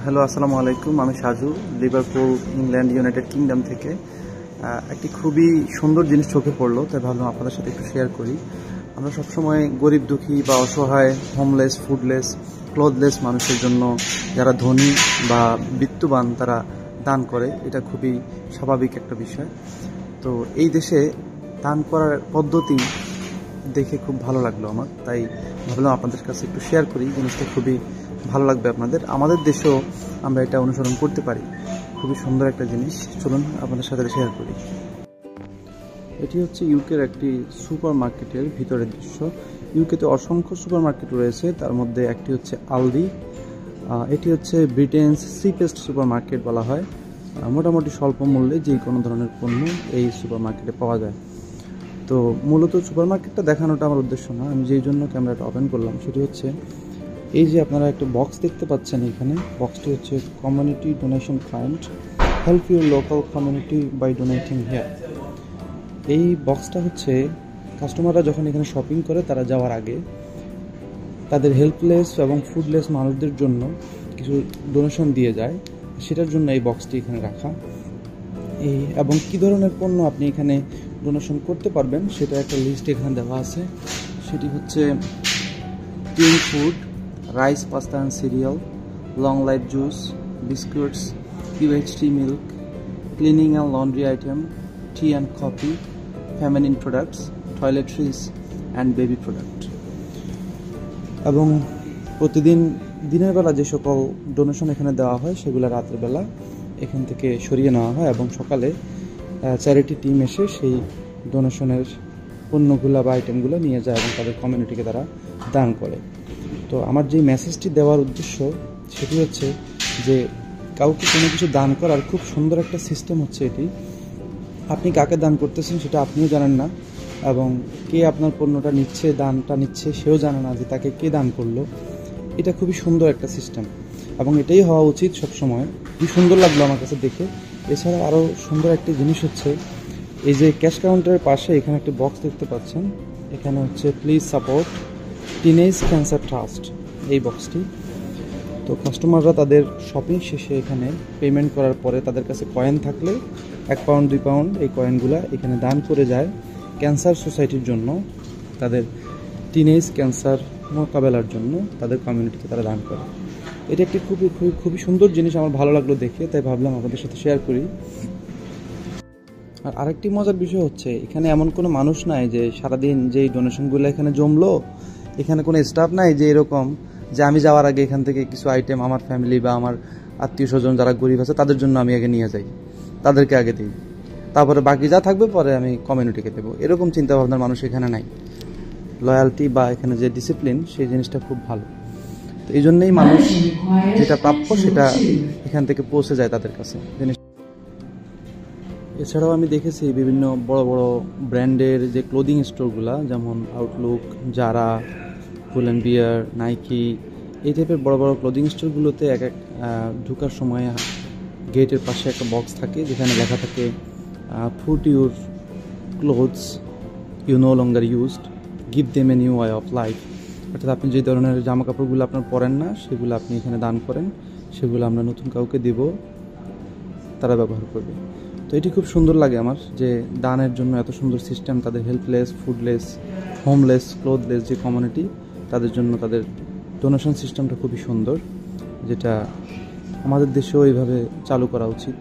Hello, আসসালামু আলাইকুম। আমি Saju, Liverpool, England, United kingdom থেকে। একটি খুবই সুন্দর জিনিস চোখে পড়লো, তাই ভাবলাম আপনাদের সাথে একটু শেয়ার করি। আমরা সবসময় গরিব দুঃখী বা অসহায়, হোমলেস, ফুডলেস, ক্লোথলেস মানুষের জন্য, যারা ধনী বা বিত্তবান, তারা দান করে। এটা খুবই স্বাভাবিক একটা বিষয়। তো এই দেশে দান করার পদ্ধতি দেখে খুব ভালো লাগলো আমার, তাই ভাবলাম আপনাদের কাছে একটু শেয়ার করি। জিনিসটা খুবই ভালো লাগবে আপনাদের। আমাদের দেশেও আমরা এটা অনুসরণ করতে পারি। খুবই সুন্দর একটা জিনিস, চলুন আপনাদের সাথে শেয়ার করি। এটি হচ্ছে ইউকের একটি সুপার মার্কেটের ভিতরের দৃশ্য। ইউকেতে অসংখ্য সুপার মার্কেট রয়েছে, তার মধ্যে একটি হচ্ছে আলদি। এটি হচ্ছে ব্রিটেনস চিপেস্ট সুপার মার্কেট বলা হয়। মোটামুটি স্বল্প মূল্যে যে কোনো ধরনের পণ্য এই সুপার মার্কেটে পাওয়া যায়। তো মূলত সুপার মার্কেটটা দেখানোটা আমার উদ্দেশ্য না। আমি যেই জন্য ক্যামেরাটা ওপেন করলাম সেটি হচ্ছে এই যে আপনারা একটা বক্স দেখতে পাচ্ছেন এখানে। বক্সটি হচ্ছে community donation fund, help your local community by donating here. এই বক্সটা হচ্ছে কাস্টমাররা যখন এখানে শপিং করে, তারা যাওয়ার আগে তাদের হেল্পলেস এবং ফুডলেস মানুষদের জন্য কিছু ডোনেশন দিয়ে যায়। সেটার জন্য এই বক্সটি এখানে রাখা। এবং কী ধরনের পণ্য আপনি এখানে ডোনেশন করতে পারবেন সেটা একটা লিস্ট এখানে দেওয়া আছে। সেটি হচ্ছে tin food, rice, pasta and serial, long life juice, biscuits, UHT milk, cleaning and laundry item, T and coffee, feminine products, toiletries and baby product. এবং প্রতিদিন দিনের বেলা যে সকল ডোনেশন এখানে দেওয়া হয় সেগুলো রাতের বেলা এখান থেকে সরিয়ে নেওয়া হয় এবং সকালে চ্যারিটি টিম এসে সেই ডোনেশনের পণ্যগুলো বা আইটেমগুলো নিয়ে যায় এবং তাদের কমিউনিটিকে তারা দান করে। তো আমার যে মেসেজটি দেওয়ার উদ্দেশ্য সেটি হচ্ছে যে কাউকে কোনো কিছু দান করার খুব সুন্দর একটা সিস্টেম হচ্ছে এটি। আপনি কাকে দান করতেছেন সেটা আপনিও জানেন না, এবং কে আপনার পণ্যটা নিচ্ছে, দানটা নিচ্ছে, সেও জানে না যে তাকে কে দান করলো। এটা খুবই সুন্দর একটা সিস্টেম এবং এটাই হওয়া উচিত সবসময়। খুবই সুন্দর লাগলো আমার কাছে দেখে। এছাড়া আরও সুন্দর একটি জিনিস হচ্ছে এই যে ক্যাশ কাউন্টারের পাশে এখানে একটি বক্স দেখতে পাচ্ছেন। এখানে হচ্ছে please support teenage cancer trust, এই বক্সটি। তো কাস্টমাররা তাদের শপিং শেষে এখানে পেমেন্ট করার পরে তাদের কাছে কয়েন থাকলে 1 পাউন্ড 2 পাউন্ড এই কয়েনগুলো এখানে দান করে যায় ক্যান্সার সোসাইটির জন্য। তাদের টিনেজ ক্যান্সার মোকাবেলার জন্য তাদের কমিউনিটিকে তারা দান করে। এটা একটি খুবই সুন্দর জিনিস, আমার ভালো লাগলো দেখে, তাই ভাবলাম আপনাদের সাথে শেয়ার করি। আর আরেকটি মজার বিষয় হচ্ছে এখানে এমন কোনো মানুষ নাই যে সারাদিন যেই ডোনেশনগুলো এখানে জমলো, এখানে কোনো স্টাফ নাই যে এরকম যে আমি যাওয়ার আগে এখান থেকে কিছু আইটেম আমার ফ্যামিলি বা আমার আত্মীয় স্বজন যারা গরিব আছে তাদের জন্য আমি আগে নিয়ে যাই, তাদেরকে আগে দিই, তারপরে বাকি যা থাকবে পরে আমি কমিউনিটিকে দেবো। এরকম চিন্তাভাবনার মানুষ এখানে নাই। লয়্যালটি বা এখানে যে ডিসিপ্লিন, সেই জিনিসটা খুব ভালো। তো এই জন্যই মানুষ যেটা প্রাপ্য সেটা এখান থেকে পৌঁছে যায় তাদের কাছে জিনিস। এছাড়াও আমি দেখেছি বিভিন্ন বড় বড় ব্র্যান্ডের যে ক্লোদিং স্টোরগুলা, যেমন Outlook, Zara, Pull and Bear, Nike, এই টাইপের বড় বড় ক্লোদিং স্টোরগুলোতে এক ঢোকার সময় গেটের পাশে একটা বক্স থাকে যেখানে লেখা থাকে food your clothes you no longer used, give them a new way of life. অর্থাৎ আপনি যে ধরনের জামা কাপড়গুলো আপনার পরেন না সেগুলো আপনি এখানে দান করেন, সেগুলো আমরা নতুন কাউকে দেব, তারা ব্যবহার করবে। তো এটি খুব সুন্দর লাগে আমার যে দানের জন্য এত সুন্দর সিস্টেম। তাদের হেল্পলেস, ফুডলেস, হোমলেস, ক্লোথলেস যে কমিউনিটি, তাদের জন্য তাদের ডোনেশন সিস্টেমটা খুবই সুন্দর, যেটা আমাদের দেশেও এইভাবে চালু করা উচিত।